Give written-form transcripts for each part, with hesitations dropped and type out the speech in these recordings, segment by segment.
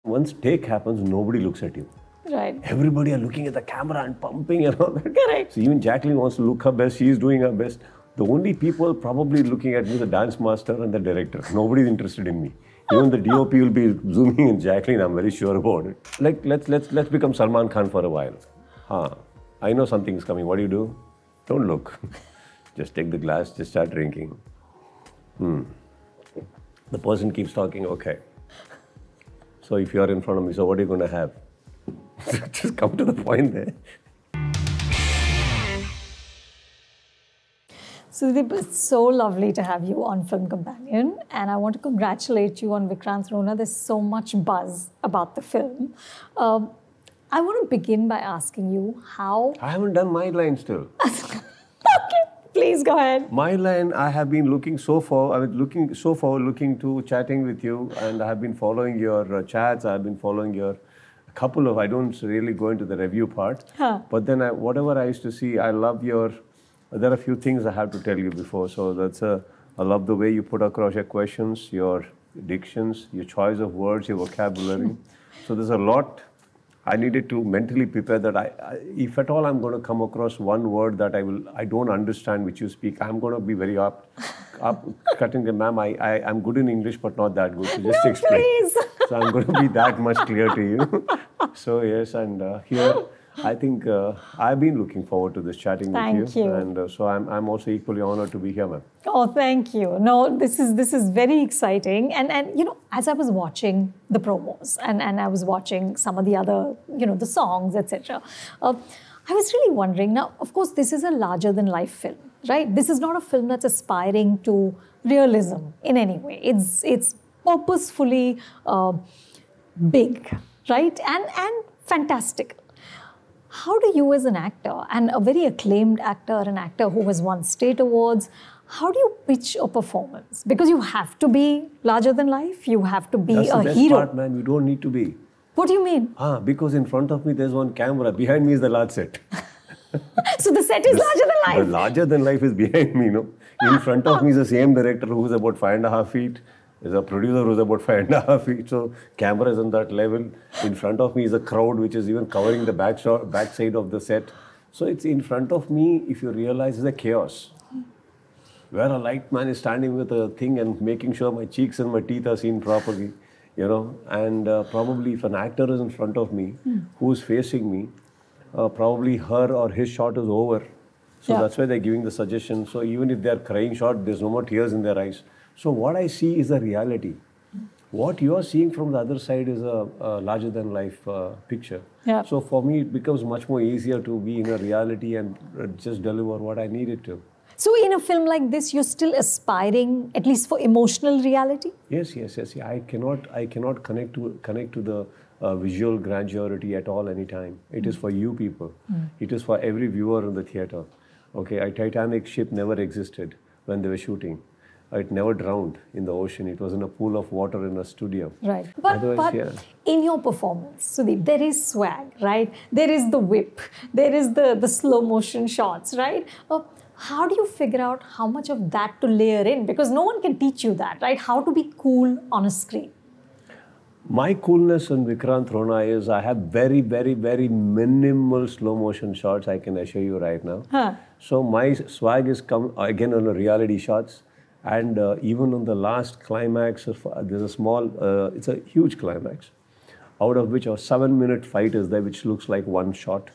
once take happens, nobody looks at you. Right. Everybody are looking at the camera and pumping and all that. Correct. So even Jacqueline wants to look her best. She is doing her best. The only people probably looking at me is the dance master and the director. Nobody is interested in me. Even the DOP will be zooming in Jacqueline. I'm very sure about it. Like let's become Salman Khan for a while. I know something is coming. What do you do? Don't look. Just take the glass. Just start drinking. The person keeps talking. Okay. So if you are in front of me, so what are you going to have? Just come to the point there. Sudeep, it's so lovely to have you on Film Companion, and I want to congratulate you on Vikrant Rona. There's so much buzz about the film. I want to begin by asking you how... I haven't done my line still. Okay, please go ahead. My line, I have been looking to chatting with you, and I have been following your chats. I have been following your couple of, I don't really go into the review part, but then whatever I used to see, I love your, there are a few things I have to tell you before. So I love the way you put across your questions, your dictions, your choice of words, your vocabulary. So there's a lot I needed to mentally prepare that if at all I'm going to come across one word that I don't understand which you speak, I'm going to be very cutting the ma'am, I'm good in English but not that good. So just explain. Please. So I'm going to be that much clear to you. So yes, and here I think I've been looking forward to this chatting with you. Thank you. And so I'm also equally honored to be here, ma'am. Oh, thank you. No, this is very exciting. And you know, as I was watching the promos and I was watching some of the other, you know, the songs, etc. I was really wondering, now, of course, this is a larger than life film, right? This is not a film that's aspiring to realism in any way. It's purposefully big, right? And fantastic. How do you as an actor, and a very acclaimed actor, an actor who has won state awards, how do you pitch a performance? Because you have to be larger than life, you have to be That's a the best hero. part, man. You don't need to be. What do you mean? Because in front of me there's one camera, behind me is the large set. So the set is larger than life? The larger than life is behind me, no? In front of me is the same director who's about 5.5 feet. There's a producer who's about 5.5 feet. So camera is on that level. In front of me is a crowd which is even covering the back side of the set. So it's in front of me, if you realize, is a chaos. Where a light man is standing with a thing and making sure my cheeks and my teeth are seen properly, you know. And probably if an actor is in front of me, who's facing me, probably her or his shot is over. So that's why they're giving the suggestion. So even if they're crying shot, there's no more tears in their eyes. So what I see is a reality. What you are seeing from the other side is a larger than life picture. Yeah. So for me, it becomes much more easier to be in a reality and just deliver what I needed to. So in a film like this, you're still aspiring, at least for emotional reality? Yes. I cannot connect to the visual grandeur at all anytime. It is for you people. It is for every viewer in the theatre. Okay, a Titanic ship never existed when they were shooting. It never drowned in the ocean. It was in a pool of water in a studio. Right. But in your performance, Sudeep, there is swag, right? There is the whip. There is the slow motion shots, right? How do you figure out how much of that to layer in? Because no one can teach you that, right? How to be cool on a screen. My coolness in Vikrant Rona is I have very, very, very minimal slow motion shots, I can assure you right now. So my swag is come again on the reality shots. And even on the last climax, there's a small, it's a huge climax, out of which a 7-minute fight is there, which looks like one shot.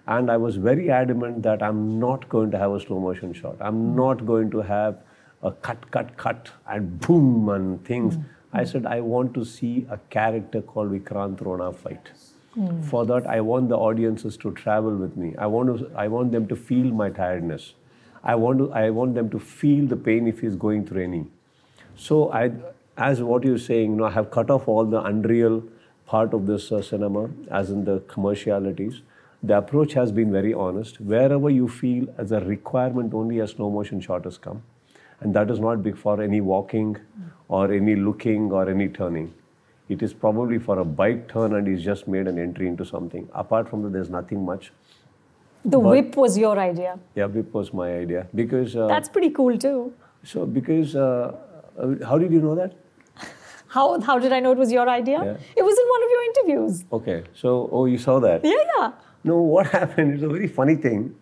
And I was very adamant that I'm not going to have a slow motion shot. I'm not going to have a cut, and boom, and things. I said, I want to see a character called Vikrant Rona fight. For that, I want the audiences to travel with me. I want them to feel my tiredness. I want them to feel the pain if he's going through any. So as what you're saying, I have cut off all the unreal part of this cinema, as in the commercialities. The approach has been very honest. Wherever you feel as a requirement, only a slow motion shot has come. And that is not big for any walking or any looking or any turning. It is probably for a bike turn and he's just made an entry into something. Apart from that, there's nothing much. The whip was your idea? Yeah, whip was my idea. Because... That's pretty cool too. So, because... how did you know that? How did I know it was your idea? Yeah. It was in one of your interviews. Okay. So, you saw that? Yeah. No, what happened? It's a very funny thing.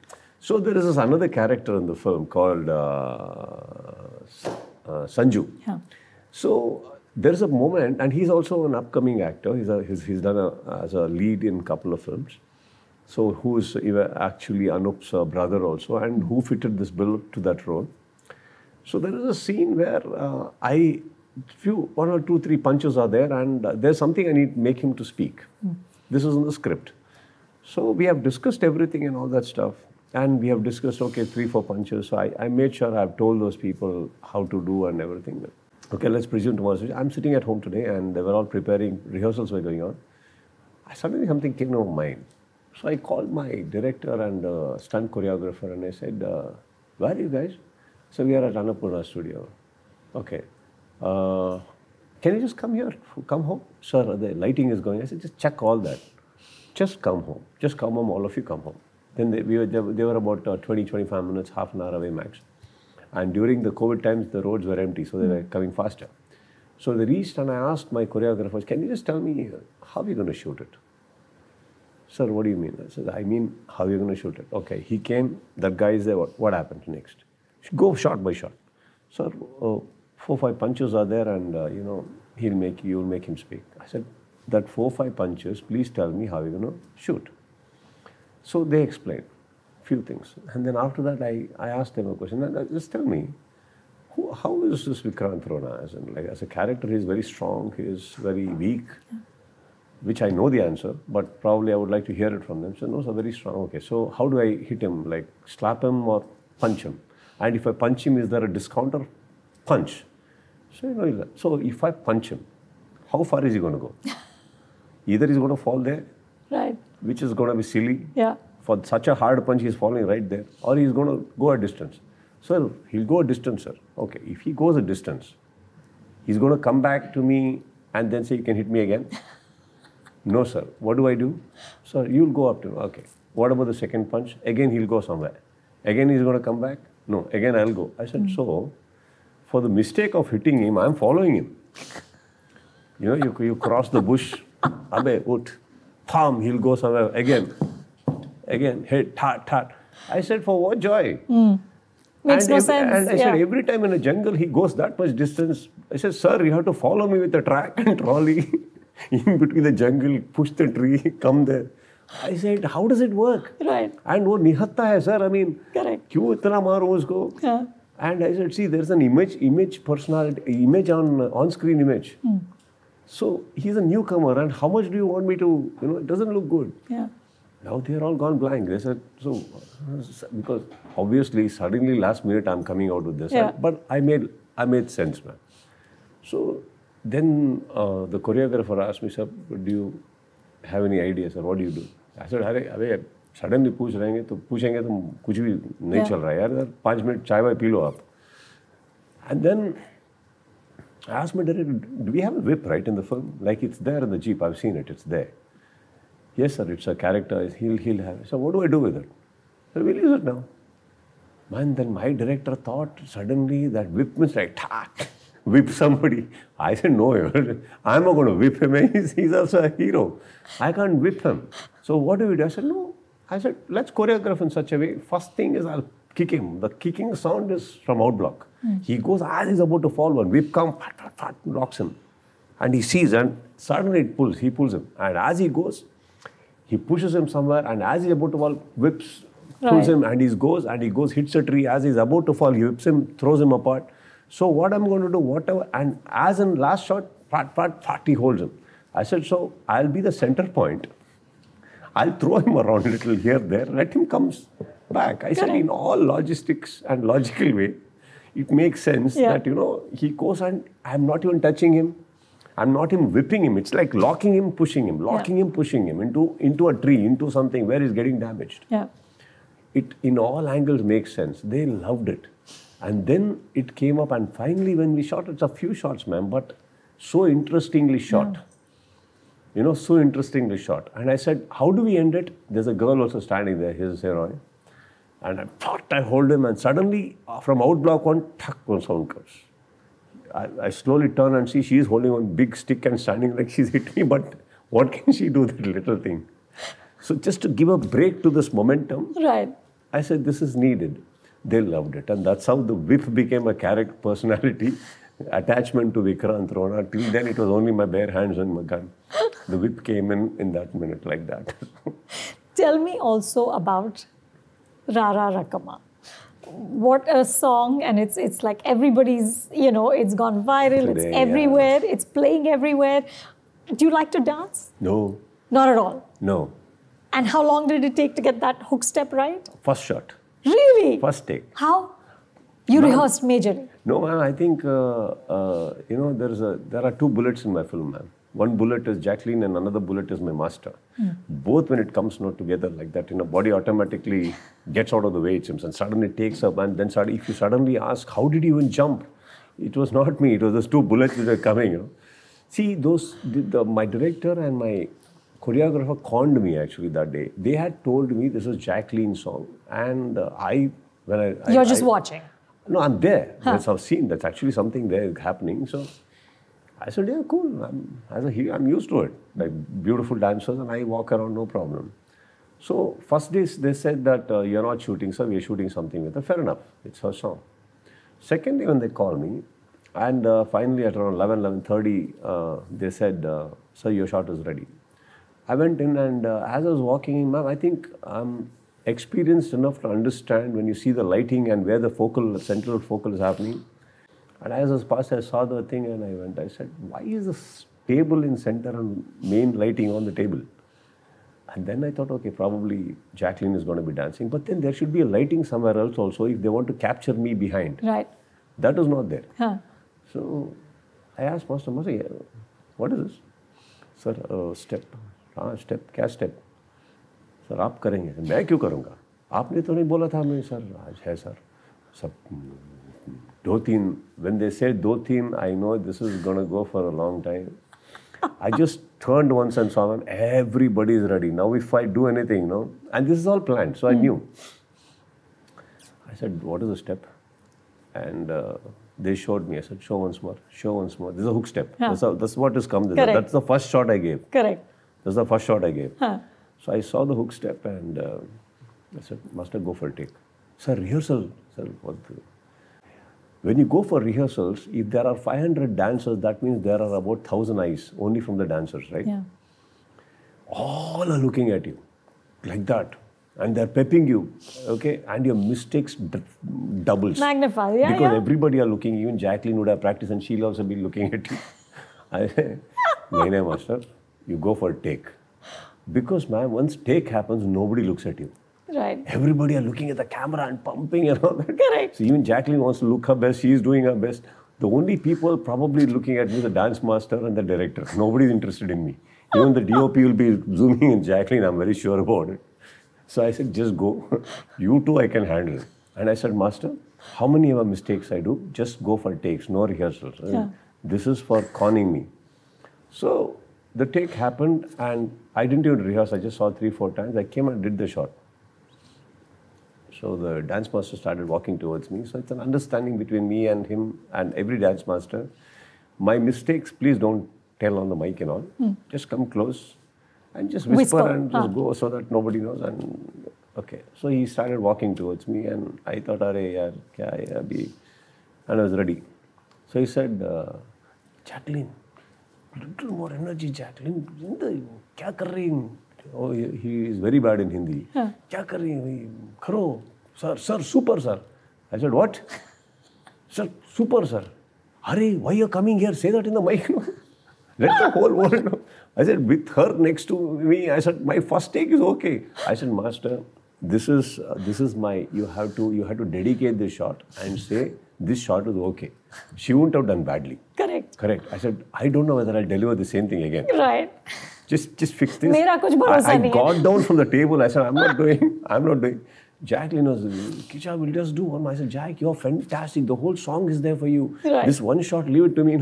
So there is this another character in the film called Sanju. Yeah. So there's a moment, and he's also an upcoming actor. He's done as a lead in a couple of films. So who is actually Anup's brother also, and who fitted this bill to that role. So there is a scene where one or two, three punches are there, and there's something I need to make him to speak. This is in the script. So we have discussed everything and all that stuff. And we have discussed, okay, 3-4 punches. So I made sure I've told those people how to do and everything. Okay, let's presume tomorrow. I'm sitting at home today and they were all preparing, rehearsals were going on. Suddenly something came to my mind. So I called my director and stunt choreographer and I said, where are you guys? So we are at Annapurna studio. Okay. Can you just come here? Come home? Sir, the lighting is going. I said, just check all that. Just come home. Just come home, all of you come home. Then they were about 20-25 minutes, half an hour away max. And during the COVID times, the roads were empty, so they were coming faster. So they reached and I asked my choreographers, can you just tell me how are you going to shoot it? Sir, what do you mean? I said, I mean, how are you going to shoot it? Okay, he came, that guy is there, what happened next? Go shot by shot. Sir, 4-5 punches are there and, you'll make him speak. I said, that 4-5 punches, please tell me how you're going to shoot. So they explained a few things. And then after that, I asked them a question. Just tell me, how is this Vikrant Rona? As a character, he's very strong, he is very weak, which I know the answer, but probably I would like to hear it from them. So, no, sir, very strong. Okay, so how do I hit him? Like slap him or punch him? And if I punch him, is there a discounter? Punch. So, so if I punch him, how far is he going to go? Either he's going to fall there. Right. Which is going to be silly. Yeah. For such a hard punch, he's falling right there. Or he's going to go a distance. So he'll go a distance, sir. Okay, if he goes a distance, he's going to come back to me and then say, you can hit me again? No, sir. What do I do? Sir, you'll go up to me. Okay. What about the second punch? Again, he'll go somewhere. Again, he's going to come back? No. Again, I'll go. I said, so for the mistake of hitting him, I'm following him. You cross the bush. Abe, ut. Palm, he'll go somewhere. Again, hit, tat. I said, for what joy? Makes no sense. And I said, every time in a jungle, he goes that much distance. I said, sir, you have to follow me with a track and trolley in between the jungle, push the tree, come there. I said, how does it work? Right. And wo nihatta hai, sir. I mean, correct. Kyun itna maro usko? Yeah. And I said, see, there's an image personality, image on-screen image. So he's a newcomer, and how much do you want me to, it doesn't look good. Yeah. Now they're all gone blank. They said, so, because obviously, suddenly last minute I'm coming out with this. Yeah. But I made sense, man. So then the choreographer asked me, sir, do you have any ideas, or what do you do? I said, अरे suddenly पूछेंगे तो कुछ भी नहीं चल रहा है यार 5 मिनट चाय वाय पी लो आप. And then I asked my director, do we have a whip right in the film? Like it's there in the Jeep, I've seen it, it's there. Yes sir, it's a character, he'll have it. So what do I do with it? So we'll use it now. Man, then my director thought suddenly that whip means like, whip somebody. I said, no, I'm not going to whip him. He's also a hero. I can't whip him. So what do we do? I said, no. I said, let's choreograph in such a way. First thing is I'll kick him. The kicking sound is from outblock. He goes as he's about to fall, one whip comes, locks him. And he sees and suddenly he pulls him. And as he goes, he pushes him somewhere, and as he's about to fall, whips, pulls him, and he goes, hits a tree. As he's about to fall, he whips him, throws him apart. So what I'm going to do, whatever, and as in last shot, he holds him. I said, so I'll be the center point. I'll throw him around a little here, there, let him come back. I said, in all logistics and logical way, it makes sense that, he goes and I'm not even touching him. I'm not even whipping him. It's like locking him, pushing him, pushing him into a tree, into something where he's getting damaged. Yeah. It in all angles makes sense. They loved it. And then it came up, and finally when we shot, it's a few shots, ma'am, but so interestingly shot. So interestingly shot. And I said, how do we end it? There's a girl also standing there, his heroine. And I thought I hold him, and suddenly from outblock one sound comes. I slowly turn and see she is holding one big stick and standing like she's hit me, but what can she do, that little thing? So just to give a break to this momentum, right. I said, this is needed. They loved it. And that's how the whip became a character personality, attachment to Vikrant Rona. Till then, it was only my bare hands and my gun. The whip came in that minute like that. Tell me also about Ra Ra Rakkamma. What a song, and it's like everybody's, it's gone viral, today, it's everywhere, it's playing everywhere. Do you like to dance? No. Not at all? No. And how long did it take to get that hook step right? First shot. Really? First take. How? You rehearsed majorly? No, ma'am, I think, there are two bullets in my film, ma'am. One bullet is Jacqueline and another bullet is my master. Both, when it comes not together like that, body automatically gets out of the way, it seems, and suddenly takes up. And then if you suddenly ask, how did you even jump? It was not me. It was those two bullets that were coming. See, my director and my choreographer conned me actually that day. They had told me this is Jacqueline's song, and You're just watching. No, I'm there. That's a scene. That's actually something there happening. So I said, yeah, cool. I'm used to it. Like beautiful dancers, and I walk around, no problem. So first day they said that you're not shooting, sir. We're shooting something with her. Fair enough. It's her song. Second day when they called me, and finally at around 11:30, they said, sir, your shot is ready. I went in, and as I was walking in, ma'am, I think I'm experienced enough to understand when you see the lighting and where the central focal is happening. And as I was past, I saw the thing and I said, why is this table in center and main lighting on the table? And then I thought, okay, probably Jacqueline is going to be dancing. But then there should be a lighting somewhere else also if they want to capture me behind. Right. That was not there. So I asked Master, what is this? Sir, step. Step, क्या step? Sir आप करेंगे? मैं क्यों करूँगा? आपने तो नहीं बोला था मैं सर आज है सर सब दो तीन. When they said दो तीन, I know this is gonna go for a long time. I just turned once and saw them. Everybody is ready now. If I do anything, and this is all planned, so I knew. I said, what is the step? And they showed me. I said, show once more. Show once more. This is a hook step. That's what has come. That's the first shot I gave. Correct. That's the first shot I gave. So I saw the hook step and I said, Master, go for a take. Sir, rehearsal. Sir, when you go for rehearsals, if there are 500 dancers, that means there are about 1,000 eyes only from the dancers, right? Yeah. All are looking at you like that. And they're pepping you, okay? And your mistakes doubles. Magnify, yeah. Because everybody are looking. Even Jacqueline would have practiced and she'll also be looking at you. I say, no, Master. You go for a take. Because, ma'am, once take happens, nobody looks at you. Right. Everybody are looking at the camera and pumping and all that. Correct. So even Jacqueline wants to look her best. She is doing her best. The only people probably looking at me is the dance master and the director. Nobody is interested in me. Even the DOP will be zooming in Jacqueline. I'm very sure about it. So I said, just go. You two I can handle. And I said, Master, how many ever mistakes I do? Just go for takes, no rehearsals. Yeah. This is for conning me. So the take happened and I didn't even rehearse. I just saw 3-4 times. I came and did the shot. So the dance master started walking towards me. So it's an understanding between me and him and every dance master. My mistakes, please don't tell on the mic and all. Just come close and just whisper and just go so that nobody knows. And okay. So he started walking towards me and I thought, Arya, kya hai abhi? And I was ready. So he said, Jacqueline, little more energy, Jacqueline. Kya kar rahi hai? Oh, he is very bad in Hindi. Kya kar rahi hai? Kharo, sir, super, sir. I said, what? Sir, super, sir. Hurry, why you are coming here? Say that in the mic. Let the whole world know. I said, with her next to me, I said, my first take is okay. I said, Master, this is my, you have to dedicate this shot and say, this shot is okay. She wouldn't have done badly. Correct. I said, I don't know whether I'll deliver the same thing again. Right. Just fix this. Mera kuch bharosa nahi hai. I got down from the table. I said, I'm not doing. Jacqueline was, Kichcha, we'll just do one. I said, Jack, you're fantastic. The whole song is there for you. Right. This one shot, leave it to me.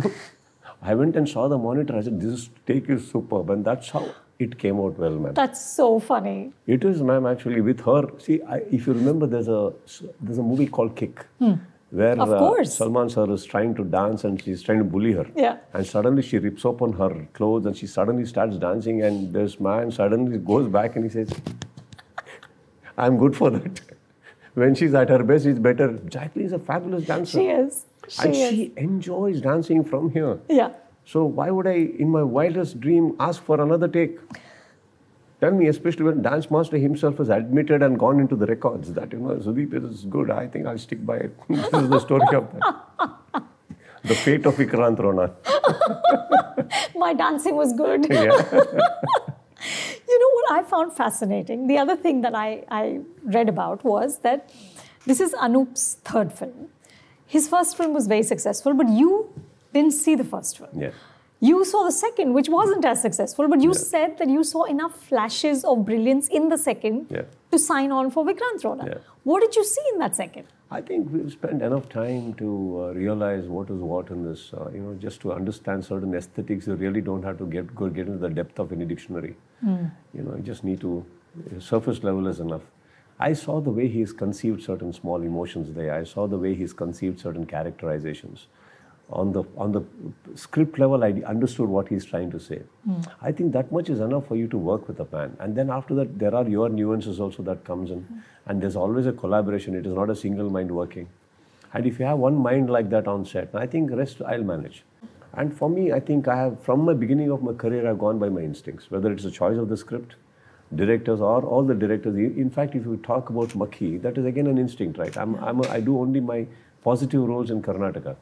I went and saw the monitor. I said, this take is superb. And that's how it came out well, ma'am. That's so funny. It is, ma'am, actually, with her. See, if you remember, there's a movie called Kick. where of course. Salman sir is trying to dance and she's trying to bully her. Yeah. And suddenly she rips open her clothes and she suddenly starts dancing, and this man suddenly goes back and he says, I'm good for that. When she's at her best, it's better. Jacqueline is a fabulous dancer. She is. She enjoys dancing from here. Yeah. So why would I, in my wildest dream, ask for another take? Tell me, especially when Dance Master himself has admitted and gone into the records that, Sudeep is good. I think I'll stick by it. This is the story of that. The fate of Vikrant Rona. My dancing was good. Yeah. You know what I found fascinating? The other thing that I read about was that this is Anup's third film. His first film was very successful, but you didn't see the first film. Yeah. You saw the second, which wasn't as successful, but you said that you saw enough flashes of brilliance in the second to sign on for Vikrant Rona. Yeah. What did you see in that second? I think we've spent enough time to realize what is what in this. Just to understand certain aesthetics, you really don't have to get into the depth of any dictionary. You just need to, surface level is enough. I saw the way he's conceived certain small emotions there. I saw the way he's conceived certain characterizations. On the script level, I understood what he's trying to say. I think that much is enough for you to work with a man. And then after that, there are your nuances also that comes in. And there's always a collaboration. It is not a single mind working. And if you have one mind like that on set, I think the rest I'll manage. And for me, I think I have, from the beginning of my career, I've gone by my instincts. Whether it's a choice of the script, directors, or all the directors. In fact, if you talk about Makhi, that is again an instinct, right? I do only my positive roles in Karnataka.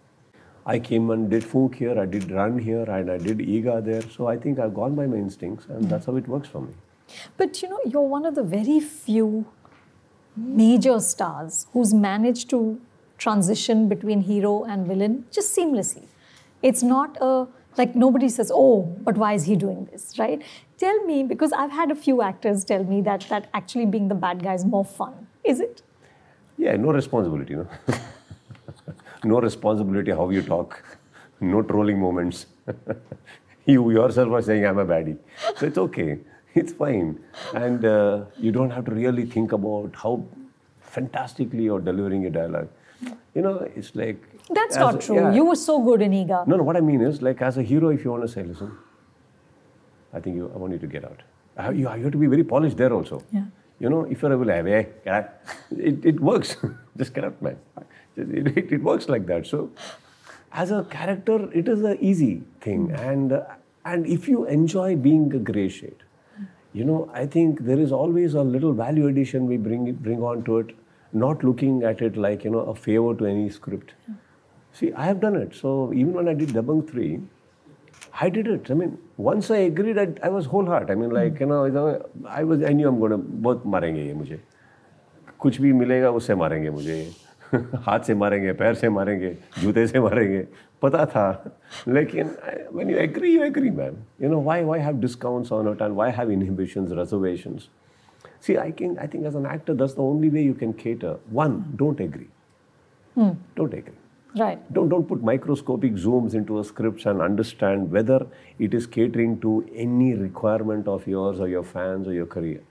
I came and did Fook here, I did Run here, and I did Ega there. So I think I've gone by my instincts, and that's how it works for me. But you're one of the very few major stars who's managed to transition between hero and villain just seamlessly. It's not like nobody says, oh, but why is he doing this, right? Tell me, because I've had a few actors tell me that actually being the bad guy is more fun. Is it? Yeah, no responsibility, No responsibility how you talk, no trolling moments. You yourself are saying I'm a baddie. So it's okay, it's fine. And you don't have to really think about how fantastically you're delivering a dialogue. It's like... That's not true. Yeah. You were so good in Ega. No, what I mean is, like as a hero, if you want to say, listen, I want you to get out. You have to be very polished there also. Yeah. If you're a villain, it works. Just get out, man. It works like that. So, as a character, it is an easy thing. And if you enjoy being a grey shade, I think there is always a little value addition we bring on to it, not looking at it like, a favor to any script. Yeah. See, I have done it. So, even when I did Dabang 3, I did it. I mean, once I agreed, I was wholehearted. I mean, like, I knew I'm going to, both marenge ye mujhe. Kuch bhi milega, usse marenge mujhe. हाथ से मारेंगे, पैर से मारेंगे, जूते से मारेंगे, पता था. लेकिन when you agree, man. Why have discounts on it and why have inhibitions, reservations? See, I think as an actor, that's the only way you can cater. One, don't agree. Don't agree. Right. Don't put microscopic zooms into a script and understand whether it is catering to any requirement of yours or your fans or your career.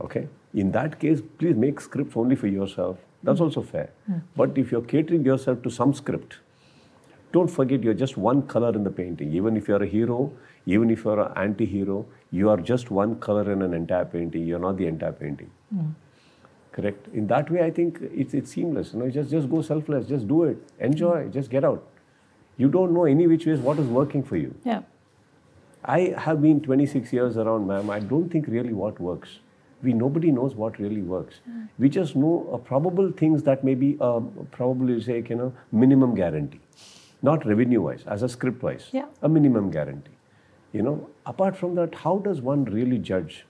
Okay? In that case, please make scripts only for yourself. That's also fair. But if you're catering yourself to some script, don't forget you're just one color in the painting. Even if you're a hero, even if you're an anti-hero, you are just one color in an entire painting. You're not the entire painting. Correct? In that way, I think it's seamless. Just go selfless. Just do it. Enjoy. Just get out. You don't know any which ways what is working for you. Yeah. I have been 26 years around, ma'am. I don't think really what works. Nobody knows what really works. We just know probable things that may be probably say, minimum guarantee. Not revenue-wise, as a script-wise. Yeah. A minimum guarantee. Apart from that, how does one really judge?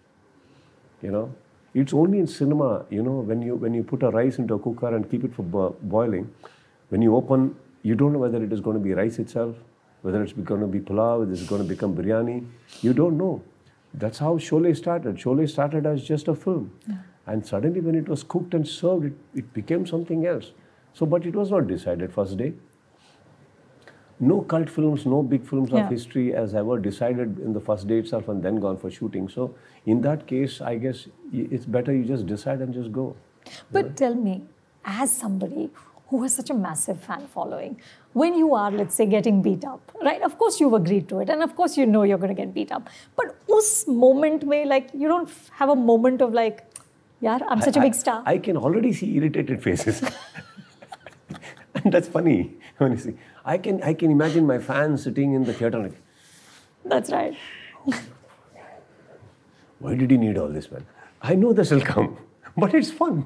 It's only in cinema, when you put a rice into a cooker and keep it for boiling, when you open, you don't know whether it is going to be rice itself, whether it's going to be pulao, whether it's going to become biryani. You don't know. That's how Sholay started. Sholay started as just a film. Yeah. And suddenly when it was cooked and served, it became something else. But it was not decided first day. No cult films, no big films of history has ever decided in the first day itself and then gone for shooting. So in that case, I guess it's better you just decide and just go. But tell me, as somebody who has such a massive fan following, when you are, let's say, getting beat up, right? Of course, you've agreed to it. And of course, you know you're going to get beat up. But us moment mein, like, you don't have a moment of like, yaar, I'm such a big star. I can already see irritated faces. And that's funny. When you see, I can imagine my fans sitting in the theater like, that's right. Why did he need all this, man? I know this will come, but it's fun.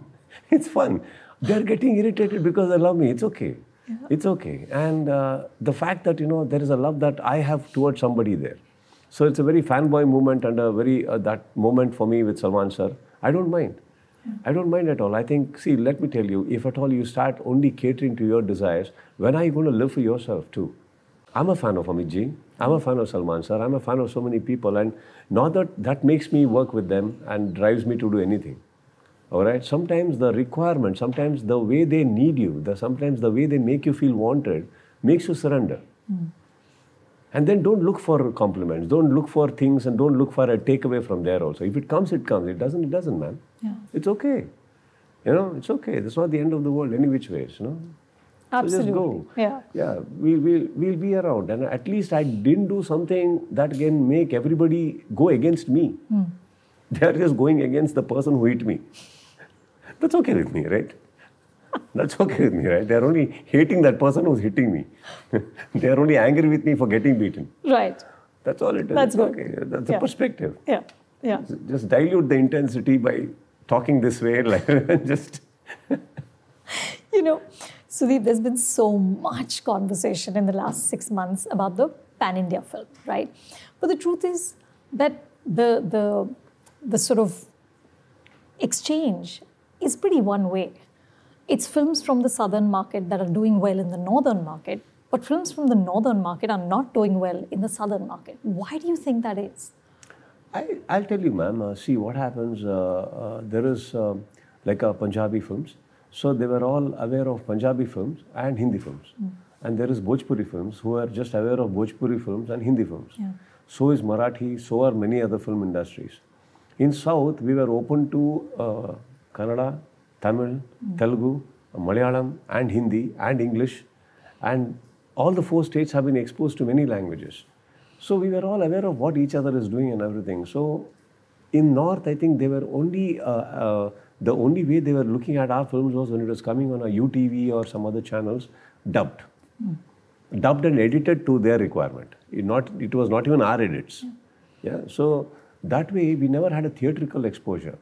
It's fun. They're getting irritated because they love me. It's okay. Yeah. It's okay. And the fact that, there is a love that I have towards somebody there. So it's a very fanboy moment and a very, that moment for me with Salman sir, I don't mind. Yeah. I don't mind at all. I think, see, let me tell you, if at all you start only catering to your desires, when are you going to live for yourself too? I'm a fan of Amit ji. I'm a fan of Salman sir. I'm a fan of so many people. And not that makes me work with them and drives me to do anything. All right? Sometimes the requirement, sometimes the way they need you, sometimes the way they make you feel wanted, makes you surrender. Mm. And then don't look for compliments. Don't look for things and don't look for a takeaway from there also. If it comes, it comes. It doesn't, man. Yeah. It's okay. It's okay. That's not the end of the world any which ways, Absolutely. So just go. Yeah. Yeah, we'll be around. And at least I didn't do something that can make everybody go against me. Mm. They are just going against the person who hit me. That's okay with me, right? That's okay with me, right? They're only hating that person who's hitting me. They're only angry with me for getting beaten. Right. That's all it is. That's good. Okay. That's a perspective. Yeah. Yeah. Just dilute the intensity by talking this way, like just. Sudeep, there's been so much conversation in the last 6 months about the pan-India film, right? But the truth is that the sort of exchange is pretty one way. It's films from the southern market that are doing well in the northern market, but films from the northern market are not doing well in the southern market. Why do you think that is? I'll tell you, ma'am. See, what happens, there is like Punjabi films. So they were all aware of Punjabi films and Hindi films. Mm. And there is Bhojpuri films who are just aware of Bhojpuri films and Hindi films. Yeah. So is Marathi, so are many other film industries. In South, we were open to Kannada, Tamil, Telugu, Malayalam and Hindi and English. And all the 4 states have been exposed to many languages. So we were all aware of what each other is doing and everything. So in North, I think they were only, the only way they were looking at our films was when it was coming on a UTV or some other channels, dubbed. Mm. Dubbed and edited to their requirement. It was not even our edits. Yeah. So that way, we never had a theatrical exposure.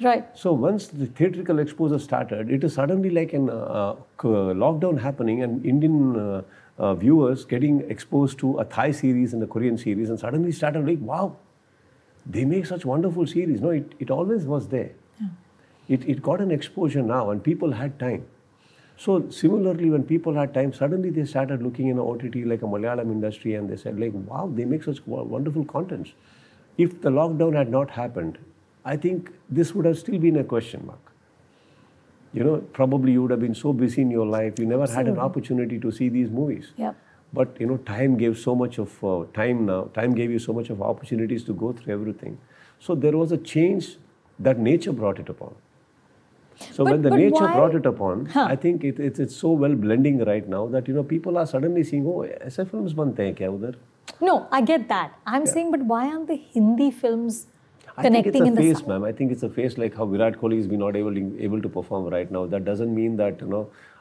Right. So once the theatrical exposure started, it is suddenly like an lockdown happening and Indian viewers getting exposed to a Thai series and a Korean series and suddenly started like, wow, they make such wonderful series. No, it always was there. Yeah. It got an exposure now and people had time. So similarly, when people had time, suddenly they started looking in OTT like a Malayalam industry and they said like, wow, they make such wonderful contents. If the lockdown had not happened, I think this would have still been a question mark. Probably you would have been so busy in your life, you never had an opportunity to see these movies. Yep. But, time gave so much of time now. Time gave you so much of opportunities to go through everything. So there was a change that nature brought it upon. So when the nature brought it upon, I think it's so well blending right now that, people are suddenly seeing, oh, ऐसे films बनते हैं क्या उधर? No, I get that. I'm saying, but why aren't the Hindi films connecting in the phase, ma'am. I think it's a phase like how Virat Kohli is not able to perform right now. That doesn't mean that,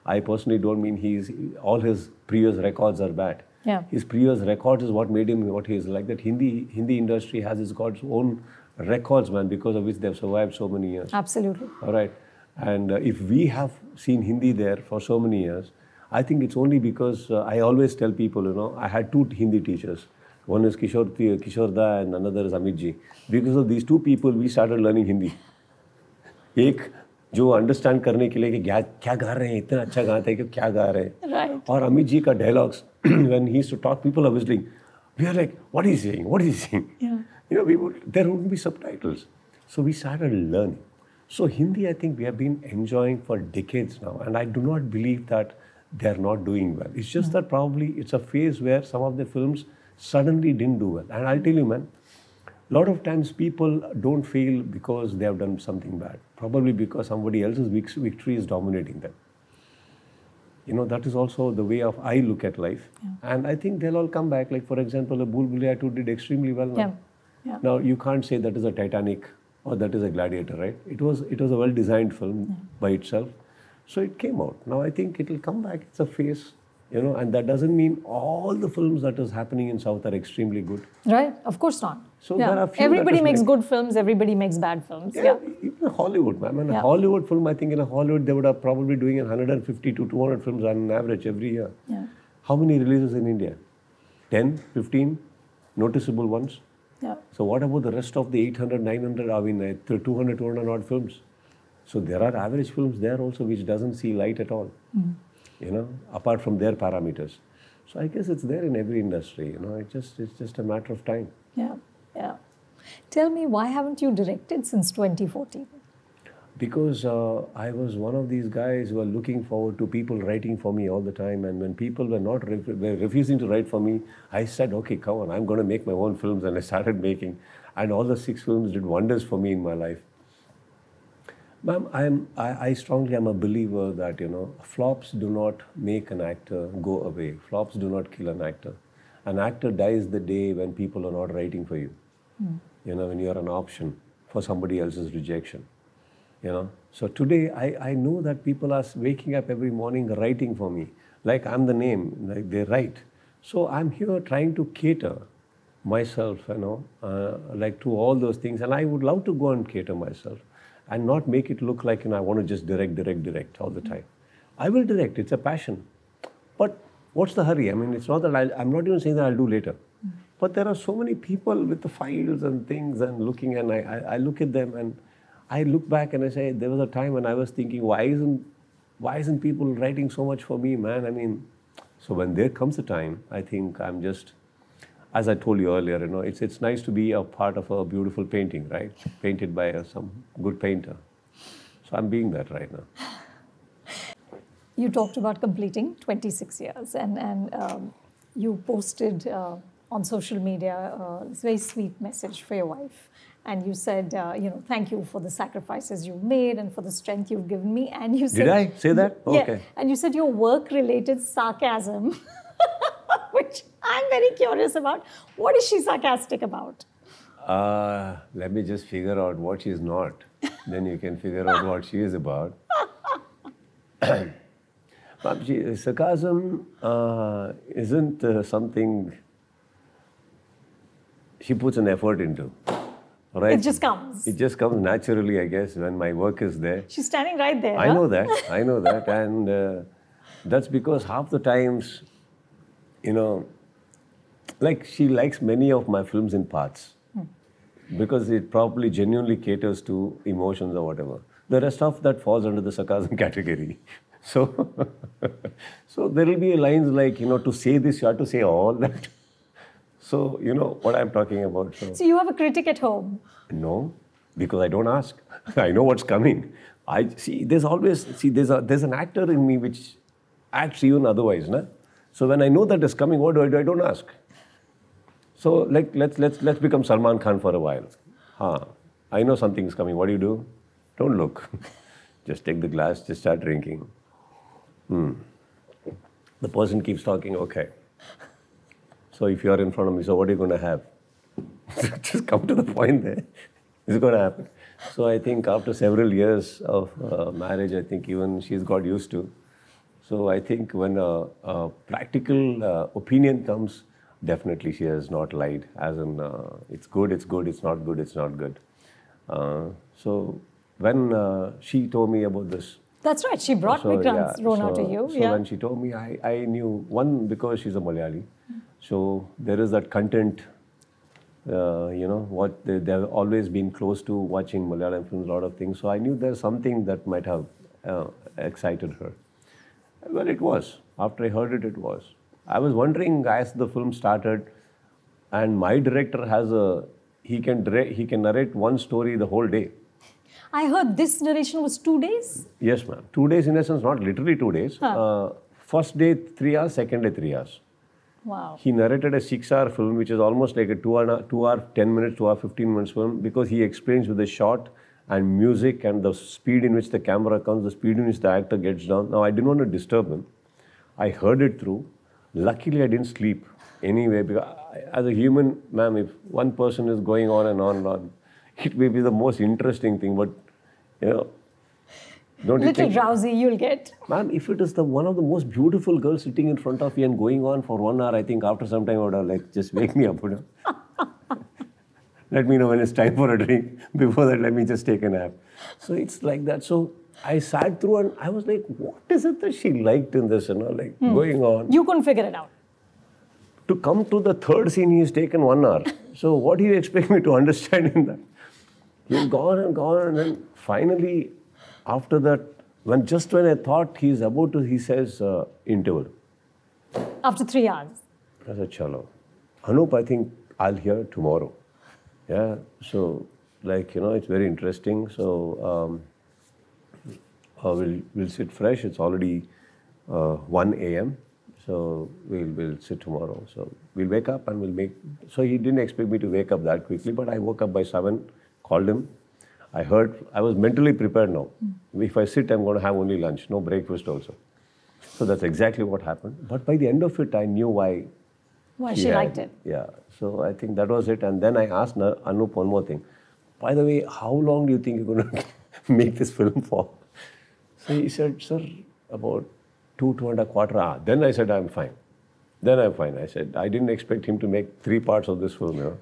I personally don't mean all his previous records are bad. Yeah. His previous records is what made him what he is. Like that Hindi industry has its own records, man, because of which they've survived so many years. Absolutely. All right. And if we have seen Hindi there for so many years, I think it's only because I always tell people, I had 2 Hindi teachers. One is Kishore Da and another is Amit ji. Because of these 2 people, we started learning Hindi. एक जो understand करने के लिए कि क्या गा रहे हैं, इतना अच्छा गाते हैं कि क्या गा रहे हैं. Right. और अमित जी का dialogues when he used to talk, people are whistling. We are like, what is he saying? What is he saying? Yeah. There wouldn't be subtitles. So we started learning. So Hindi, I think we have been enjoying for decades now. And I do not believe that they are not doing well. It's just that probably it's a phase where some of the films suddenly didn't do well. And I'll tell you, man, a lot of times people don't fail because they have done something bad. Probably because somebody else's victory is dominating them. that is also the way of I look at life. And I think they'll all come back. Like, for example, the Bhool Bhulaiyaa 2 did extremely well now. Now, you can't say that is a Titanic or that is a Gladiator, right? It was a well-designed film by itself. So it came out. Now, I think it will come back. It's a phase, and that doesn't mean all the films that is happening in South are extremely good. Right? Of course not. So there are few everybody makes good films, everybody makes bad films. Even Hollywood, man. I mean, a Hollywood film, I think in a Hollywood, they would have probably doing 150 to 200 films on average every year. How many releases in India? 10, 15 noticeable ones? So what about the rest of the 800, 900, 200, 200 odd films? So there are average films there also which doesn't see light at all, apart from their parameters. So I guess it's there in every industry, it's just a matter of time. Tell me, why haven't you directed since 2014? Because I was one of these guys who were looking forward to people writing for me all the time, and when people were refusing to write for me, I said, okay, come on, I'm going to make my own films, and I started making, and all the 6 films did wonders for me in my life. Ma'am, I strongly am a believer that, flops do not make an actor go away. Flops do not kill an actor. An actor dies the day when people are not writing for you. When you are an option for somebody else's rejection. So today I know that people are waking up every morning writing for me. Like I'm the name, like they write. So I'm here trying to cater myself, like to all those things. And I would love to go and cater myself and not make it look like, I want to just direct all the time. I will direct, it's a passion. But what's the hurry? I mean, it's not that I'm not even saying that I'll do later. But there are so many people with the files and things and looking, and I look at them and I look back and I say, there was a time when I was thinking, why isn't people writing so much for me, man? I mean, so when there comes a time, I think I'm just, as I told you earlier, it's nice to be a part of a beautiful painting, right? Painted by some good painter. So I'm being that right now. You talked about completing 26 years and you posted on social media this very sweet message for your wife. And you said, thank you for the sacrifices you've made and for the strength you've given me. And you said... Did I say that? Okay. And you said your work-related sarcasm, which I'm very curious about. What is she sarcastic about? Let me just figure out what she's not. Then you can figure out what she is about. Sarcasm isn't something she puts an effort into. Right? It just comes. It just comes naturally, I guess, when my work is there. She's standing right there. I know that. And that's because half the times, like she likes many of my films in parts. Because it probably genuinely caters to emotions or whatever. The rest of that falls under the sarcasm category. So there will be lines like, to say this, you have to say all that. So, what I'm talking about. So you have a critic at home? No, because I don't ask. I know what's coming. There's an actor in me which acts even otherwise. Na? So when I know that is coming, what do I do? I don't ask. So let's become Salman Khan for a while. I know something's coming. What do? Don't look. Just take the glass, just start drinking. The person keeps talking, okay. So if you're in front of me, so what are you going to have? Just come to the point there. It's going to happen. So I think after several years of marriage, I think even she's got used to. So I think when a practical opinion comes, definitely she has not lied. As in, it's good, it's not good, it's not good. So when she told me about this. That's right, she brought Vikrant Rona to you. So when she told me, I knew, one, because she's a Malayali. So there is that content, they've always been close to watching Malayalam films, a lot of things. So I knew there's something that might have excited her. Well, it was. After I heard it, it was. I was wondering as the film started, and my director has he can narrate one story the whole day. I heard this narration was 2 days? Yes, ma'am. 2 days in essence, not literally 2 days. First day 3 hours, second day 3 hours. Wow. He narrated a 6-hour film, which is almost like a 2 hour 10 minutes, 2 hour 15 minutes film, because he explains with the shot and music and the speed in which the camera comes, the speed in which the actor gets down. Now, I didn't want to disturb him. I heard it through. Luckily, I didn't sleep anyway, because as a human, ma'am, if one person is going on and on and on, it may be the most interesting thing, but, you know, don't you Little think, drowsy you'll get. ma'am, if it is the one of the most beautiful girls sitting in front of you and going on for 1 hour, I think after some time I would have like, just wake me up, you know. Let me know when it's time for a drink. Before that, let me just take a nap. So it's like that. So I sat through and I was like, what is it that she liked in this, you know, like going on. You couldn't figure it out. To come to the third scene, he's taken 1 hour. So what do you expect me to understand in that? He's gone, and then finally, after that, when I thought he's about to, he says, interval. After 3 hours. I said, chalo. Anup, I think I'll hear tomorrow. Yeah, so like, you know, it's very interesting. So we'll sit fresh. It's already 1 a.m. So we'll sit tomorrow. So we'll wake up and we'll make. So he didn't expect me to wake up that quickly, but I woke up by 7, called him. I was mentally prepared now. If I sit, I'm going to have only lunch, no breakfast also. So that's exactly what happened. But by the end of it, I knew why she liked it. Yeah. So I think that was it. And then I asked Anup one more thing. By the way, how long do you think you're going to make this film for? So he said, sir, about 2.25 hours. Then I said, I'm fine. I said, I didn't expect him to make 3 parts of this film, you know.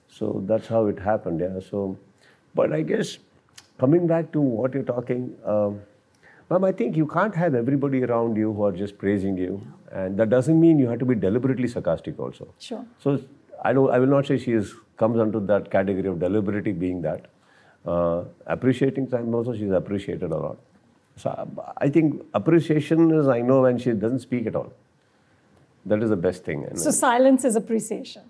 So that's how it happened, yeah. So, but I guess, coming back to what you're talking, ma'am, I think you can't have everybody around you who are just praising you. And that doesn't mean you have to be deliberately sarcastic also. Sure. So I will not say comes under that category of deliberately being that. Appreciating time also, she's appreciated a lot. So I think appreciation is, I know when she doesn't speak at all. That is the best thing. So silence is appreciation.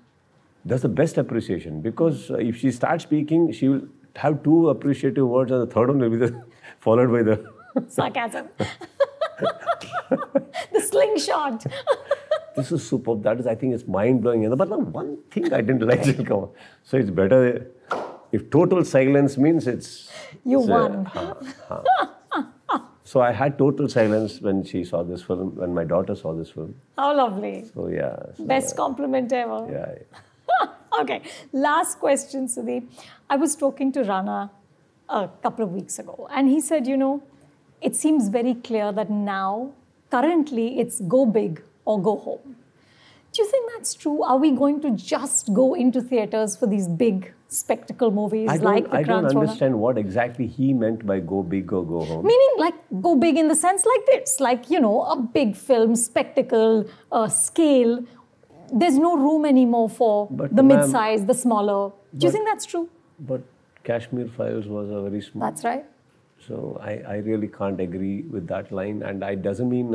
That's the best appreciation, because if she starts speaking, she will have 2 appreciative words and the third one will be followed by the sarcasm. The slingshot. This is superb. That is, I think it's mind-blowing. But one thing I didn't like will come. So it's better if total silence means it's... You won. So I had total silence when she saw this film, when my daughter saw this film. How lovely. So yeah. So, best compliment ever. Yeah. Okay. Last question, Sudeep. I was talking to Rana a couple of weeks ago, and he said, you know, it seems very clear that now, currently, it's go big or go home. Do you think that's true? Are we going to just go into theatres for these big spectacle movies like Vikrant Rona? I don't understand what exactly he meant by go big or go home. Meaning like go big in the sense like this, like, you know, a big film, spectacle, scale. There's no room anymore for the mid-size, the smaller. Do you think that's true? But Kashmir Files was a very small... That's right. So I really can't agree with that line. And it doesn't mean...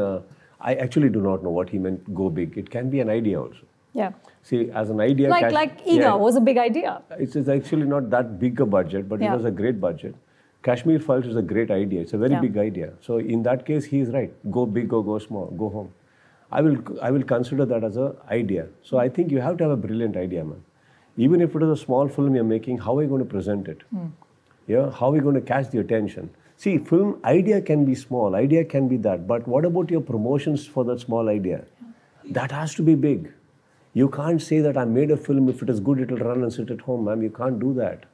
I actually do not know what he meant go big. It can be an idea also. Yeah. See, as an idea... Like Ega was a big idea. It's actually not that big a budget, but it was a great budget. Kashmir Files is a great idea. It's a very big idea. So in that case, he is right. Go big or go small, go home. I will consider that as an idea. So I think you have to have a brilliant idea, man. Even if it is a small film you're making, how are you going to present it? Yeah, how are you going to catch the attention? See, film idea can be small, idea can be that, but what about your promotions for that small idea? That has to be big. You can't say that I made a film, if it is good, it will run and sit at home, ma'am. You can't do that.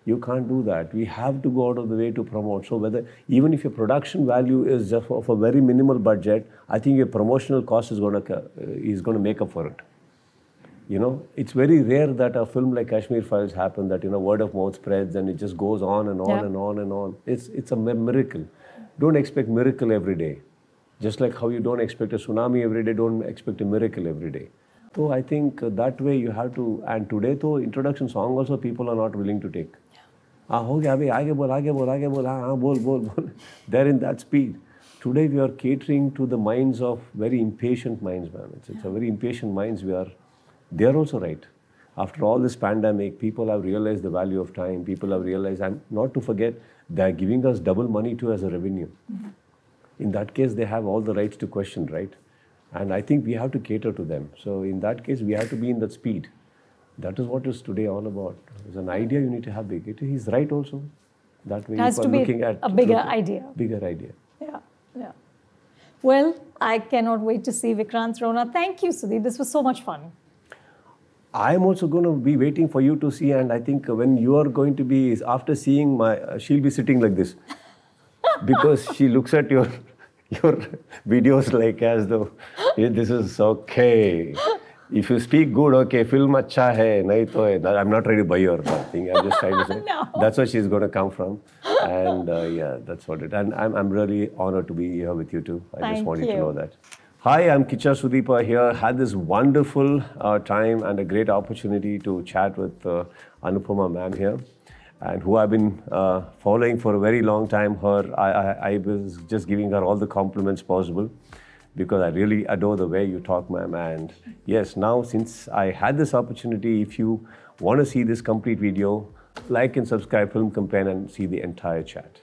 You can't do that. We have to go out of the way to promote. So even if your production value is just of a very minimal budget, I think your promotional cost is going to make up for it. You know, it's very rare that a film like Kashmir Files happen, that, you know, word of mouth spreads and it just goes on and on and on and on. It's a miracle. Don't expect miracle every day. Just like how you don't expect a tsunami every day, don't expect a miracle every day. So I think that way you have to, and today though, introduction song also people are not willing to take. They're in that speed. Today we are catering to the minds of very impatient minds, man. It's a very impatient minds we are. They are also right. After all this pandemic, people have realized the value of time. People have realized, and not to forget, they're giving us double money too as a revenue. In that case, they have all the rights to question, right? And I think we have to cater to them. So in that case, we have to be in that speed. That is what is today all about. It's an idea you need to have big. He's right also. That way it has to be a bigger idea. Bigger idea. Yeah, yeah. Well, I cannot wait to see Vikrant Rona. Thank you, Sudeep. This was so much fun. I'm also going to be waiting for you to see, and I think when you are going to be, after seeing she'll be sitting like this. Because she looks at your videos like as though, this is okay. If you speak good, okay, film acha hai, nahi to hai. I'm not ready to buy your thing. I'm just trying to say. No. That's where she's going to come from. And yeah, that's what it is. And I'm really honored to be here with you too. I just want you to know that. Hi, I'm Kichcha Sudeepa here. Had this wonderful time and a great opportunity to chat with Anupama ma'am here, and who I've been following for a very long time. I was just giving her all the compliments possible because I really adore the way you talk, ma'am. And yes, now since I had this opportunity, if you want to see this complete video, like and subscribe Film Companion and see the entire chat.